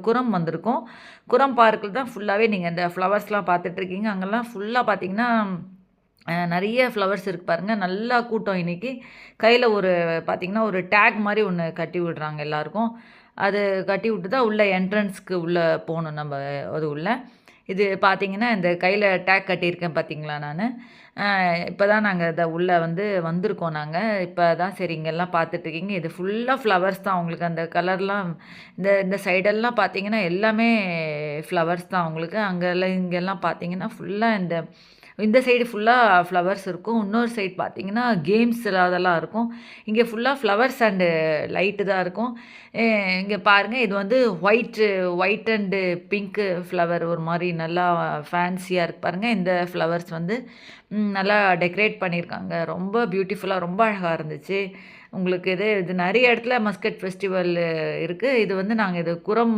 குரம் வந்திருக்கோம். குரம் பார்க்கில தான் ஃபுல்லாவே நீங்க இந்த ஃப்ளவர்ஸ்லாம் பார்த்துட்ருக்கீங்க. அங்கலாம் ஃபுல்லா பார்த்தீங்கன்னா, நெறைய ஃப்ளவர்ஸ் இருக்கு பாருங்க. நல்லா கூட்டம் இன்னைக்கு. கையில ஒரு பார்த்தீங்கன்னா, ஒரு டேக் மாரி ஒண்ணு கட்டி விடுறாங்க எல்லாருக்கும். அது கட்டி விட்டு தான் உள்ள என்ட்ரன்ஸ்க்கு உள்ள போணும் நம்ப அது உள்ள. இது பார்த்தீங்கன்னா, இந்த கையில டேக் கட்டியிருக்கேன் பார்த்தீங்களா நானு. இப்ப தான் நாங்க உள்ள வந்திருக்கோம் நாங்க. இப்ப தான் சரி இங்கெல்லாம் பார்த்துட்டுருக்கீங்க. இது ஃபுல்லா ஃப்ளவர்ஸ் தான் உங்களுக்கு அந்த கலர்லாம் இந்த இந்த சைடெல்லாம் பார்த்தீங்கன்னா, எல்லாமே ஃப்ளவர்ஸ் தான் உங்களுக்கு. அங்கலாம் இங்கெல்லாம் பார்த்தீங்கன்னா, ஃபுல்லா இந்த இந்த சைடு ஃபுல்லா ஃப்ளவர்ஸ் இருக்கும். இன்னொரு சைடு பார்த்தீங்கன்னா, கேம்ஸ் அதெல்லாம் இருக்கும். இங்க ஃபுல்லா ஃப்ளவர்ஸ் அண்டு லைட்டு தான் இருக்கும். எ இங்க பாருங்க இது ஒயிட் அண்டு பிங்க் ஃப்ளவர் ஒரு மாரி நல்லா ஃபேன்சியா இருக்கு பாருங்க. இந்த ஃப்ளவர்ஸ் நல்லா டெக்கரேட் பண்ணியிருக்காங்க. ரொம்ப பியூட்டிஃபுல்லா ரொம்ப அழகா இருந்துச்சு. உங்களுக்கு இது இது நெறைய இடத்துல மஸ்கட் ஃபெஸ்டிவல் இருக்கு. இது நாங்க இது குரம்